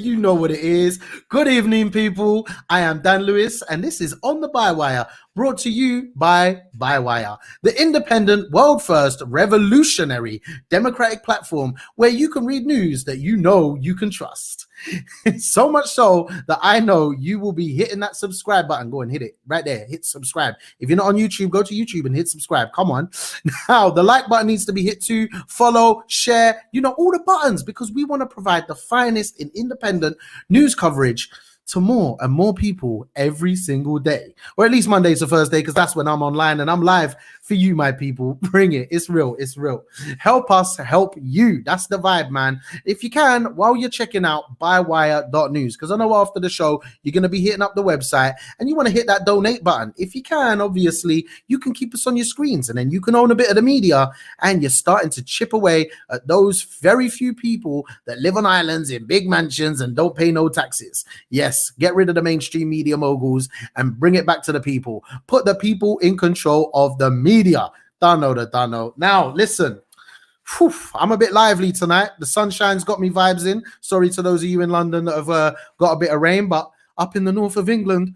You know what it is. Good evening, people. I am Dan Lewis, and this is On the Bywire, brought to you by Bywire, the independent, world-first, revolutionary, democratic platform where you can read news that you know you can trust. So much so that I know you will be hitting that subscribe button. Go and hit it right there. Hit subscribe. If you're not on YouTube, go to YouTube and hit subscribe. Come on. Now, the like button needs to be hit too. Follow, share, all the buttons, because we want to provide the finest in independent news coverage to more and more people every single day, or at least Monday to Thursday, because that's when I'm online and I'm live for you, my people. Bring it. It's real. It's real. Help us help you. That's the vibe, man. If you can, while you're checking out bywire.news, because I know after the show you're going to be hitting up the website and you want to hit that donate button. If you can, obviously you can keep us on your screens, and then you can own a bit of the media, and you're starting to chip away at those very few people that live on islands in big mansions and don't pay no taxes. Yes, get rid of the mainstream media moguls and bring it back to the people. Put the people in control of the media. Dano. Now, listen. Whew, I'm a bit lively tonight. The sunshine's got me vibes in. Sorry to those of you in London that have got a bit of rain, but up in the north of England,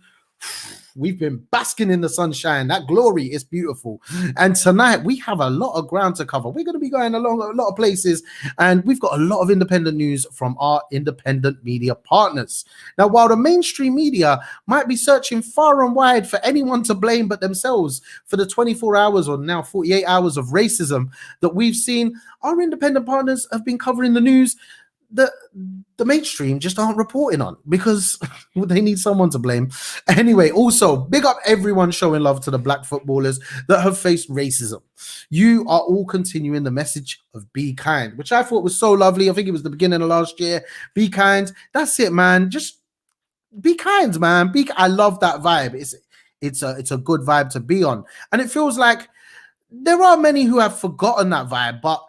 we've been basking in the sunshine. That glory is beautiful. And tonight we have a lot of ground to cover. We're going to be going along a lot of places, and we've got a lot of independent news from our independent media partners. Now, while the mainstream media might be searching far and wide for anyone to blame but themselves for the 24 hours or now 48 hours of racism that we've seen, our independent partners have been covering the news that the mainstream just aren't reporting on, because they need someone to blame. Anyway, also big up everyone showing love to the black footballers that have faced racism. You are all continuing the message of be kind, which I thought was so lovely. I think it was the beginning of last year. Be kind. That's it, man. Just be kind, man. I love that vibe. It's a good vibe to be on. And it feels like there are many who have forgotten that vibe, but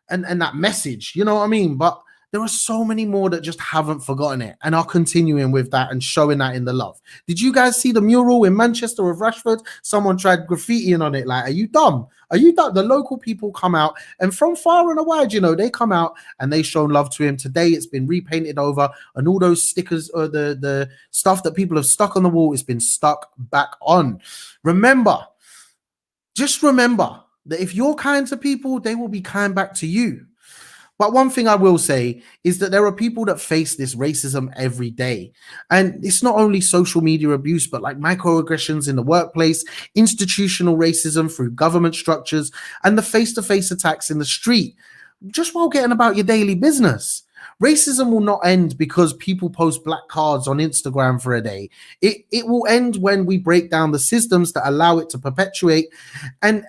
and that message, you know what I mean? But there are so many more that just haven't forgotten it and are continuing with that and showing that in the love. Did you guys see the mural in Manchester of Rashford? Someone tried graffitiing on it. Like, are you dumb? Are you dumb? The local people come out, and from far and wide, they come out and they show love to him. Today, it's been repainted over, and all those stickers or the stuff that people have stuck on the wall, it's been stuck back on. Just remember that if you're kind to people, they will be kind back to you. But one thing I will say is that there are people that face this racism every day. And it's not only social media abuse, but like microaggressions in the workplace, institutional racism through government structures, and the face-to-face attacks in the street, just while getting about your daily business. Racism will not end because people post black cards on Instagram for a day. It will end when we break down the systems that allow it to perpetuate, and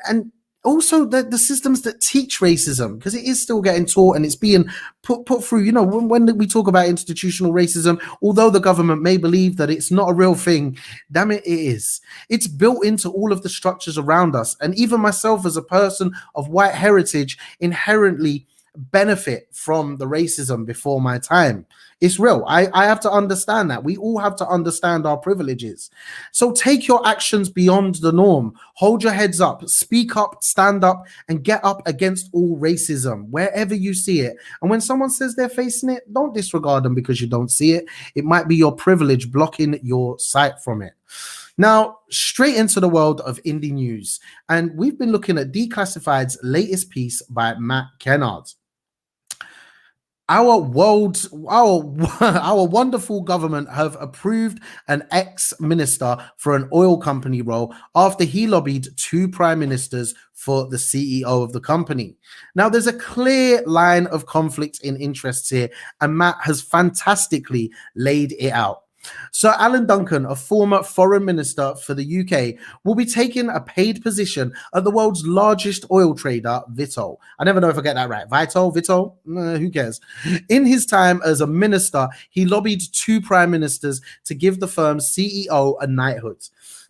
also the systems that teach racism, because it is still getting taught and it's being put through. When we talk about institutional racism, although the government may believe that it's not a real thing, damn it, it is. It's built into all of the structures around us. And even myself as a person of white heritage inherently benefit from the racism before my time. It's real. I have to understand that. We all have to understand our privileges. So take your actions beyond the norm. Hold your heads up, speak up, stand up, and get up against all racism wherever you see it. And when someone says they're facing it, don't disregard them because you don't see it. It might be your privilege blocking your sight from it. Now, straight into the world of indie news. And we've been looking at Declassified's latest piece by Matt Kennard. Our wonderful government have approved an ex-minister for an oil company role after he lobbied 2 prime ministers for the CEO of the company. Now, there's a clear line of conflict in interests here, and Matt has fantastically laid it out. Sir Alan Duncan, a former foreign minister for the UK, will be taking a paid position at the world's largest oil trader, Vitol. I never know if I get that right. Vitol? Who cares? In his time as a minister, he lobbied 2 prime ministers to give the firm's CEO a knighthood.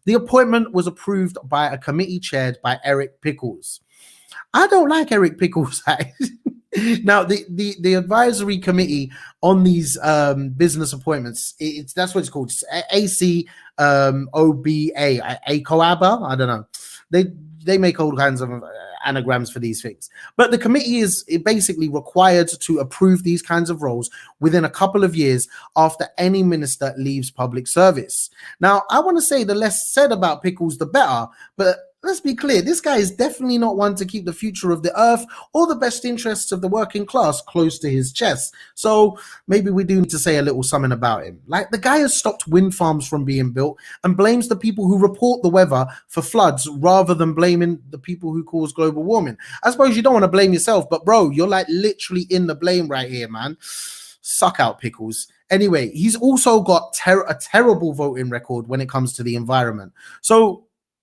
The appointment was approved by a committee chaired by Eric Pickles. I don't like Eric Pickles. Now, the advisory committee on these business appointments, that's what it's called. It's AC OBA, ACOABA. I don't know. They make all kinds of anagrams for these things. But the committee is basically required to approve these kinds of roles within a couple of years after any minister leaves public service. Now, I want to say the less said about Pickles, the better, but let's be clear, this guy is definitely not one to keep the future of the earth or the best interests of the working class close to his chest. So maybe we do need to say a little something about him. Like, the guy has stopped wind farms from being built and blames the people who report the weather for floods rather than blaming the people who cause global warming. I suppose you don't want to blame yourself, but bro, you're like literally in the blame right here, man. Suck out, Pickles. Anyway, he's also got a terrible voting record when it comes to the environment. So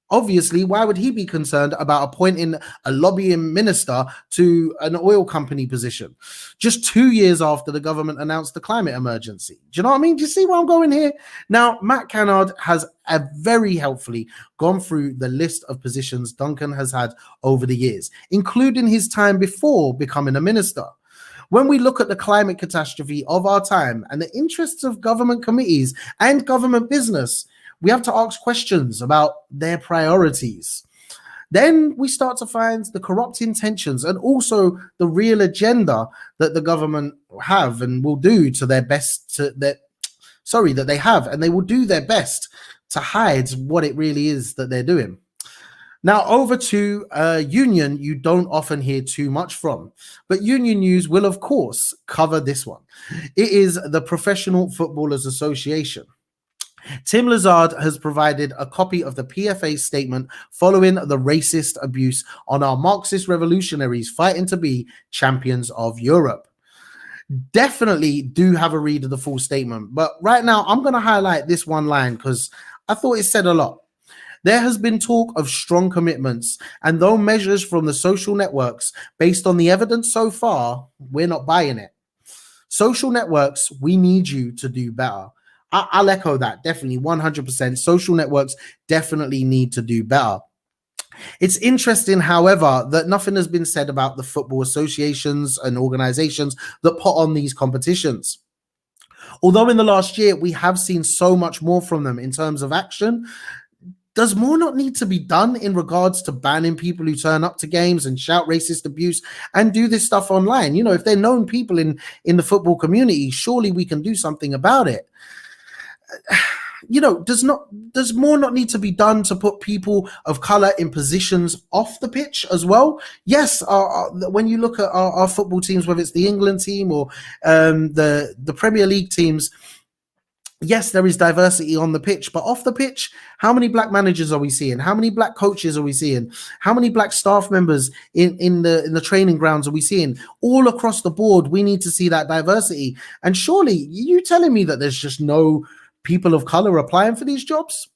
obviously, why would he be concerned about appointing a lobbying minister to an oil company position just 2 years after the government announced the climate emergency? Do you know what I mean? Do you see where I'm going here? Now, Matt Cannard has very helpfully gone through the list of positions Duncan has had over the years, including his time before becoming a minister. When we look at the climate catastrophe of our time and the interests of government committees and government business, we have to ask questions about their priorities. Then we start to find the corrupt intentions and also the real agenda that the government have and will do to their best that they have, and they will do their best to hide what it really is that they're doing. Now, over to Union, you don't often hear too much from, but Union News will, of course, cover this one. It is the Professional Footballers Association. Tim Lazard has provided a copy of the PFA statement following the racist abuse on our Marxist revolutionaries fighting to be champions of Europe. Definitely do have a read of the full statement, but right now I'm going to highlight this one line because I thought it said a lot. There has been talk of strong commitments, and though measures from the social networks, based on the evidence so far, we're not buying it. Social networks, we need you to do better. I'll echo that, definitely, 100%. Social networks definitely need to do better. It's interesting, however, that nothing has been said about the football associations and organizations that put on these competitions. Although in the last year, we have seen so much more from them in terms of action, does more not need to be done in regards to banning people who turn up to games and shout racist abuse and do this stuff online? You know, if they're known people in the football community, surely we can do something about it. You know, does more not need to be done to put people of color in positions off the pitch as well? Yes, when you look at our football teams, whether it's the England team or the Premier League teams, yes, there is diversity on the pitch, but off the pitch, how many black managers are we seeing? How many black coaches are we seeing? How many black staff members in the training grounds are we seeing? All across the board, we need to see that diversity. And surely, you telling me that there's just no people of color applying for these jobs?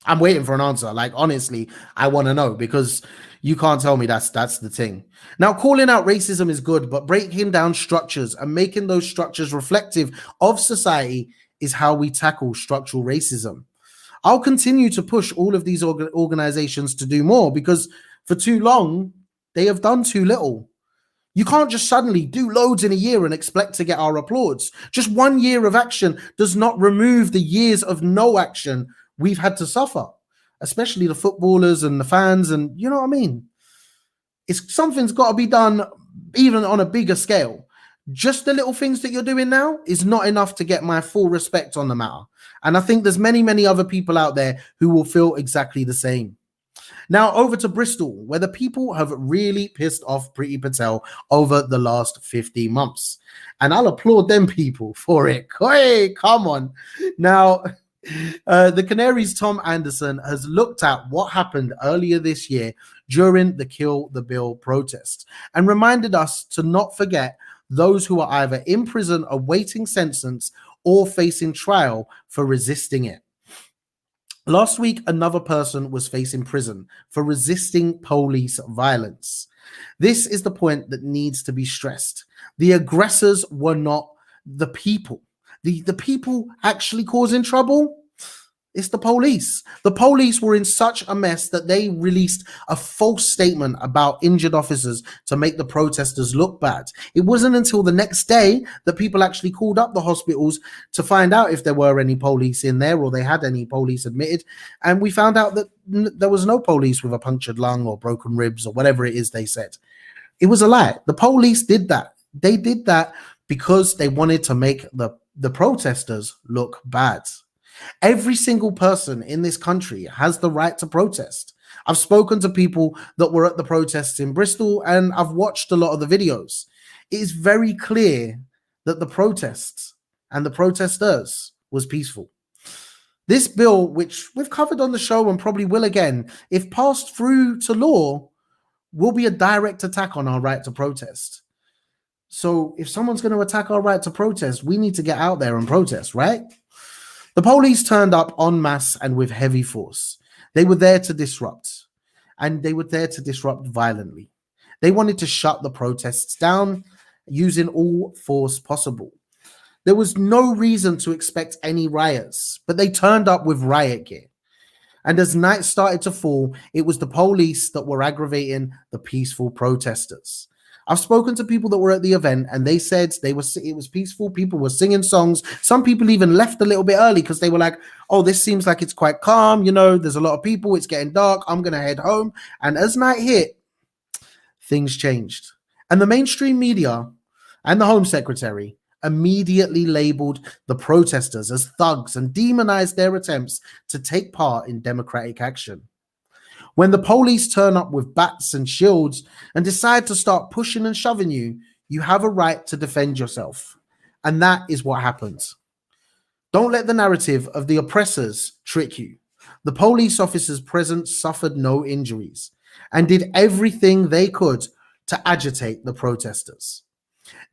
I'm waiting for an answer. Like, honestly, I want to know, because you can't tell me that's the thing. Now, calling out racism is good, but breaking down structures and making those structures reflective of society is how we tackle structural racism. I'll continue to push all of these organizations to do more, because for too long, they have done too little. You can't just suddenly do loads in a year and expect to get our applause. Just 1 year of action does not remove the years of no action we've had to suffer, especially the footballers and the fans, and you know what I mean? Something's got to be done even on a bigger scale. Just the little things that you're doing now is not enough to get my full respect on the matter. And I think there's many, many other people out there who will feel exactly the same. Now, over to Bristol, where the people have really pissed off Priti Patel over the last 50 months. And I'll applaud them people for it. Hey, come on. Now, the Canaries' Tom Anderson has looked at what happened earlier this year during the Kill the Bill protests and reminded us to not forget those who are either in prison awaiting sentence or facing trial for resisting it. Last week, another person was facing prison for resisting police violence. This is the point that needs to be stressed. The aggressors were not the people. The people actually causing trouble, It's the police. The police were in such a mess that they released a false statement about injured officers to make the protesters look bad. It wasn't until the next day that people actually called up the hospitals to find out if there were any police in there or they had any police admitted. And we found out that there was no police with a punctured lung or broken ribs or whatever it is they said. It was a lie. The police did that. They did that because they wanted to make the protesters look bad. Every single person in this country has the right to protest. I've spoken to people that were at the protests in Bristol and I've watched a lot of the videos. It is very clear that the protests and the protesters was peaceful. This bill, which we've covered on the show and probably will again, if passed through to law, will be a direct attack on our right to protest. So if someone's going to attack our right to protest, we need to get out there and protest, right? The police turned up en masse and with heavy force. They were there to disrupt, and they were there to disrupt violently. They wanted to shut the protests down using all force possible. There was no reason to expect any riots, but they turned up with riot gear. And as night started to fall, it was the police that were aggravating the peaceful protesters. I've spoken to people that were at the event and they said it was peaceful. People were singing songs. Some people even left a little bit early because they were like, oh, this seems like it's quite calm. You know, there's a lot of people. It's getting dark. I'm going to head home. And as night hit, things changed. And the mainstream media and the Home Secretary immediately labeled the protesters as thugs and demonized their attempts to take part in democratic action. When the police turn up with bats and shields and decide to start pushing and shoving you, you have a right to defend yourself. And that is what happens. Don't let the narrative of the oppressors trick you. The police officers present suffered no injuries and did everything they could to agitate the protesters.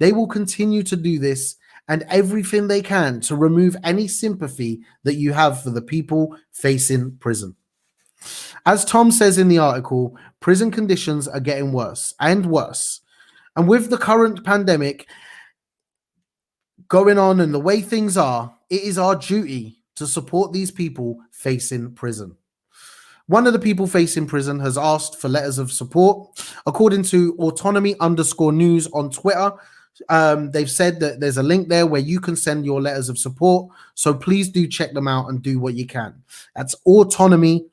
They will continue to do this and everything they can to remove any sympathy that you have for the people facing prison. As Tom says in the article, prison conditions are getting worse and worse. And with the current pandemic going on and the way things are, it is our duty to support these people facing prison. One of the people facing prison has asked for letters of support. According to autonomy_news on Twitter, they've said that there's a link there where you can send your letters of support. So please do check them out and do what you can. That's autonomy_news.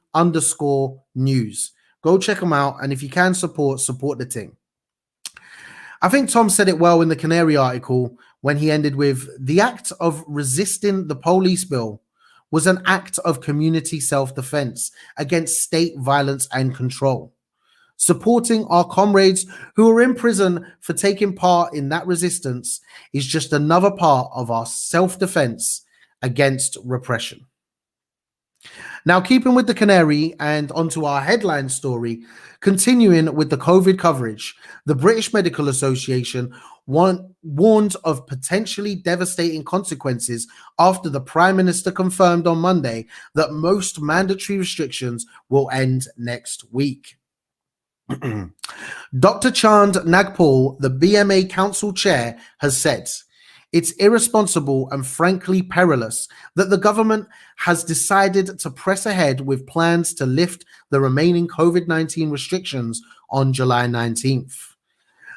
Go check them out, and if you can support the thing. I think Tom said it well in the Canary article when he ended with, the act of resisting the police bill was an act of community self-defense against state violence and control. Supporting our comrades who are in prison for taking part in that resistance is just another part of our self-defense against repression. Now, keeping with the Canary and onto our headline story, continuing with the COVID coverage, the British Medical Association warned of potentially devastating consequences after the Prime Minister confirmed on Monday that most mandatory restrictions will end next week. Dr. Chand Nagpul, the BMA Council Chair, has said, it's irresponsible and frankly perilous that the government has decided to press ahead with plans to lift the remaining COVID-19 restrictions on July 19th.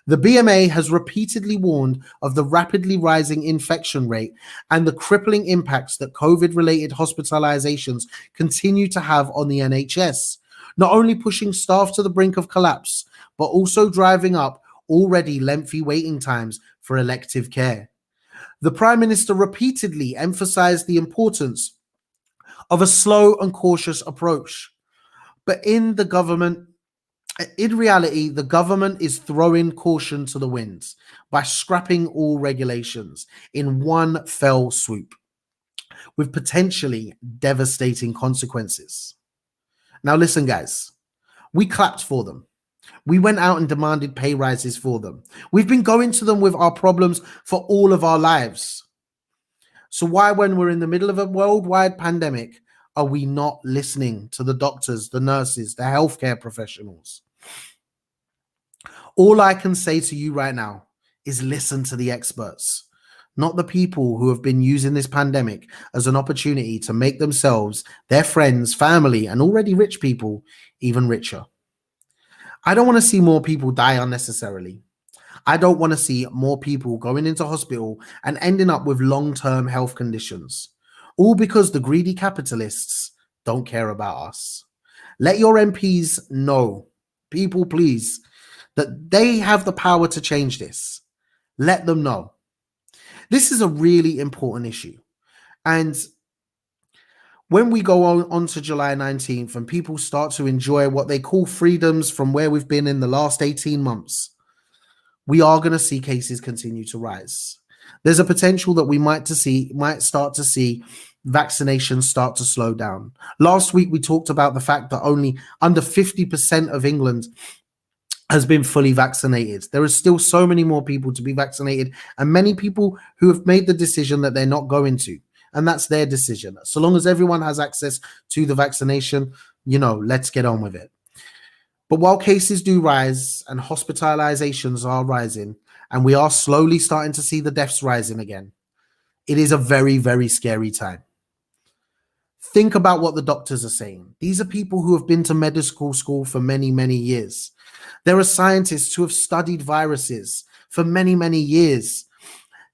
The BMA has repeatedly warned of the rapidly rising infection rate and the crippling impacts that COVID-related hospitalizations continue to have on the NHS, not only pushing staff to the brink of collapse, but also driving up already lengthy waiting times for elective care. The Prime Minister repeatedly emphasized the importance of a slow and cautious approach. But in reality, the government is throwing caution to the winds by scrapping all regulations in one fell swoop, with potentially devastating consequences. Now listen, guys, we clapped for them. We went out and demanded pay rises for them. We've been going to them with our problems for all of our lives. So why, when we're in the middle of a worldwide pandemic, are we not listening to the doctors, the nurses, the healthcare professionals? All I can say to you right now is listen to the experts. not the people who have been using this pandemic as an opportunity to make themselves, their friends, family, and already rich people even richer. I don't want to see more people die unnecessarily. I don't want to see more people going into hospital and ending up with long-term health conditions, all because the greedy capitalists don't care about us. Let your MPs know, people please, that they have the power to change this. Let them know. This is a really important issue. And when we go on to July 19th and people start to enjoy what they call freedoms from where we've been in the last 18 months, we are going to see cases continue to rise. There's a potential that we might start to see vaccinations start to slow down. Last week, we talked about the fact that only under 50% of England has been fully vaccinated. There are still so many more people to be vaccinated, and many people who have made the decision that they're not going to, and that's their decision. So long as everyone has access to the vaccination, let's get on with it. But while cases do rise and hospitalizations are rising, and we are slowly starting to see the deaths rising again, it is a very, very scary time. Think about what the doctors are saying. These are people who have been to medical school for many, many years. There are scientists who have studied viruses for many, many years.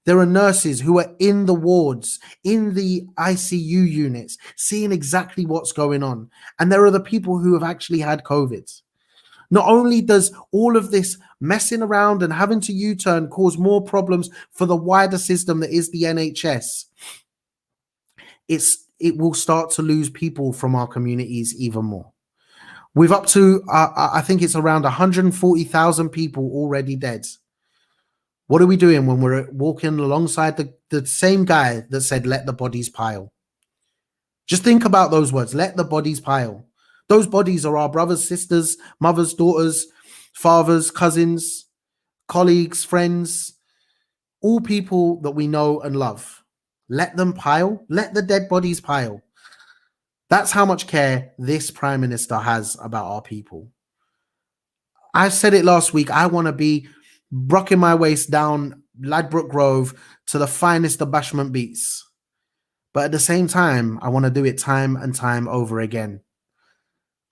There are nurses who are in the wards, in the ICU units, seeing exactly what's going on. And there are the people who have actually had COVID. Not only does all of this messing around and having to U-turn cause more problems for the wider system that is the NHS, it will start to lose people from our communities even more. We've up to, I think it's around 140,000 people already dead. What are we doing when we're walking alongside the same guy that said, let the bodies pile? Just think about those words, let the bodies pile. Those bodies are our brothers, sisters, mothers, daughters, fathers, cousins, colleagues, friends, all people that we know and love. Let them pile. Let the dead bodies pile. That's how much care this Prime Minister has about our people. I said it last week. I want to be rocking my waist down Ladbroke Grove to the finest of bashment beats. But at the same time, I want to do it time and time over again.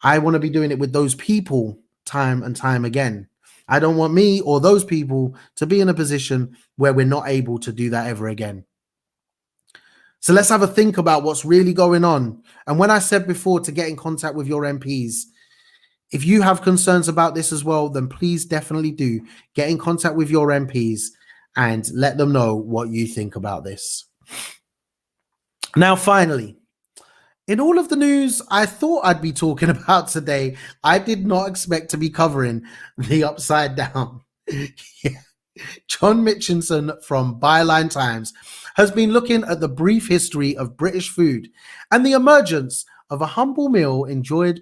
I want to be doing it with those people time and time again. I don't want me or those people to be in a position where we're not able to do that ever again. So let's have a think about what's really going on. And when I said before to get in contact with your MPs, if you have concerns about this as well, then please definitely do get in contact with your MPs and let them know what you think about this. Now, finally, in all of the news I thought I'd be talking about today, I did not expect to be covering the upside down. Yeah. John Mitchinson from Byline Times has been looking at the brief history of British food and the emergence of a humble meal enjoyed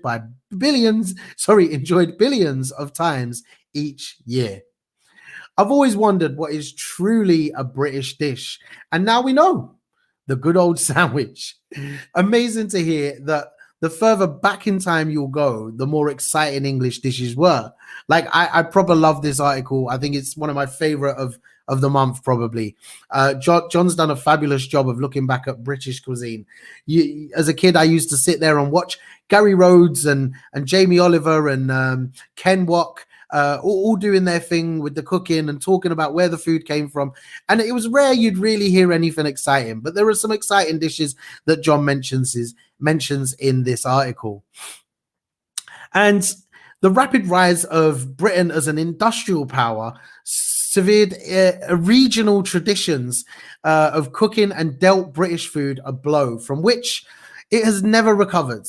billions of times each year. I've always wondered what is truly a British dish, and now we know. The good old sandwich. Amazing to hear that the further back in time you'll go, the more exciting English dishes were. Like, I proper love this article. I think it's one of my favorite of the month, probably. John's done a fabulous job of looking back at British cuisine. As a kid, I used to sit there and watch Gary Rhodes and Jamie Oliver and Ken Wack, all doing their thing with the cooking and talking about where the food came from. And it was rare you'd really hear anything exciting, but there are some exciting dishes that John mentions in this article. And the rapid rise of Britain as an industrial power severed regional traditions of cooking and dealt British food a blow from which it has never recovered.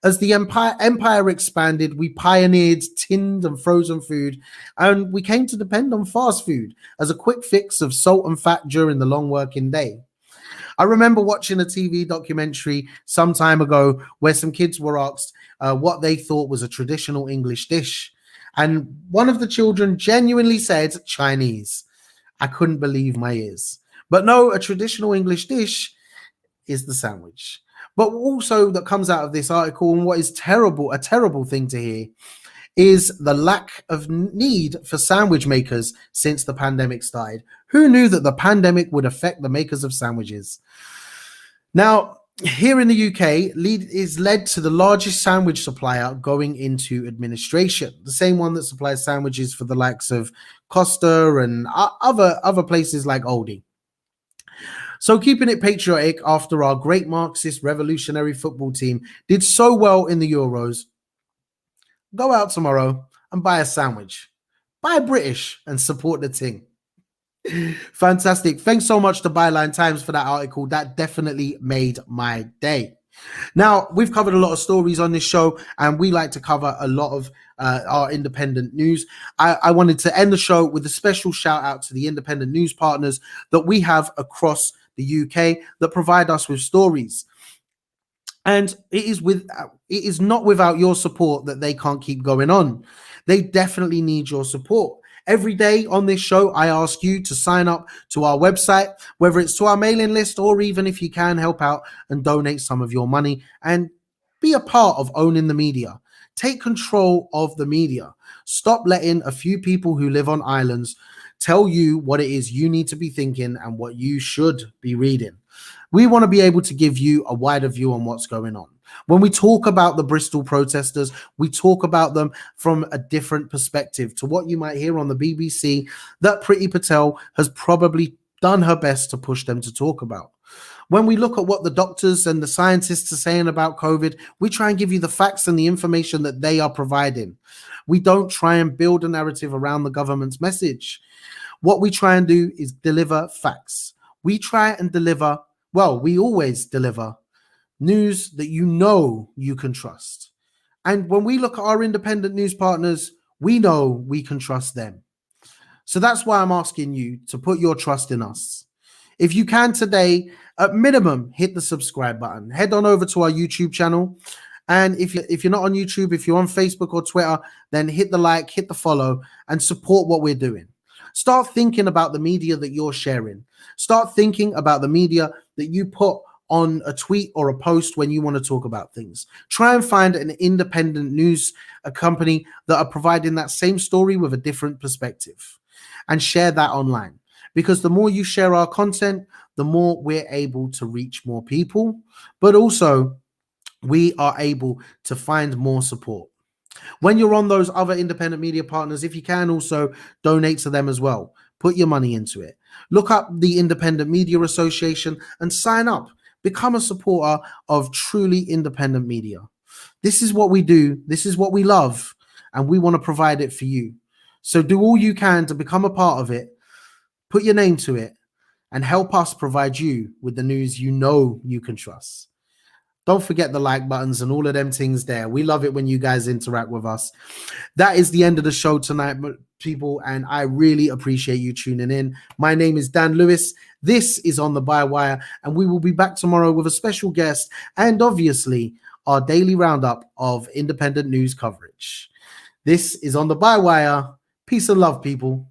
As the empire expanded, we pioneered tinned and frozen food, and we came to depend on fast food as a quick fix of salt and fat during the long working day. I remember watching a TV documentary some time ago where some kids were asked what they thought was a traditional English dish. And one of the children genuinely said Chinese. I couldn't believe my ears. But no, a traditional English dish is the sandwich. But also that comes out of this article, and what is a terrible thing to hear, is the lack of need for sandwich makers since the pandemic started. Who knew that the pandemic would affect the makers of sandwiches? Now, here in the UK, is led to the largest sandwich supplier going into administration, the same one that supplies sandwiches for the likes of Costa and other places like Aldi. So keeping it patriotic after our great Marxist revolutionary football team did so well in the Euros, go out tomorrow and buy a sandwich. Buy British and support the team. Fantastic. Thanks so much to Byline Times for that article. That definitely made my day. Now, we've covered a lot of stories on this show, and we like to cover a lot of our independent news. I wanted to end the show with a special shout out to the independent news partners that we have across the UK that provide us with stories. And it is not without your support that they can't keep going on. They definitely need your support. Every day on this show, I ask you to sign up to our website, whether it's to our mailing list or even if you can help out and donate some of your money and be a part of owning the media. Take control of the media. Stop letting a few people who live on islands tell you what it is you need to be thinking and what you should be reading. We want to be able to give you a wider view on what's going on. When we talk about the Bristol protesters, we talk about them from a different perspective to what you might hear on the BBC that Priti Patel has probably done her best to push them to talk about. When we look at what the doctors and the scientists are saying about COVID, we try and give you the facts and the information that they are providing. We don't try and build a narrative around the government's message. What we try and do is deliver facts. We try and deliver, well, we always deliver news that you know you can trust. And when we look at our independent news partners, we know we can trust them. So that's why I'm asking you to put your trust in us. If you can today, at minimum, hit the subscribe button. Head on over to our YouTube channel. And if you're not on YouTube, if you're on Facebook or Twitter, then hit the like, hit the follow, and support what we're doing. Start thinking about the media that you're sharing. Start thinking about the media that you put on a tweet or a post when you want to talk about things. Try and find an independent news company that are providing that same story with a different perspective and share that online. Because the more you share our content, the more we're able to reach more people, but also we are able to find more support. When you're on those other independent media partners, if you can also donate to them as well, put your money into it. Look up the Independent Media Association and sign up. Become a supporter of truly independent media. This is what we do. This is what we love. And we want to provide it for you. So do all you can to become a part of it. Put your name to it and help us provide you with the news you know you can trust. Don't forget the like buttons and all of them things there. We love it when you guys interact with us. That is the end of the show tonight, people, and I really appreciate you tuning in. My name is Dan Lewis. This is On the Bywire, and we will be back tomorrow with a special guest and obviously our daily roundup of independent news coverage. This is On the Bywire. Peace and love, people.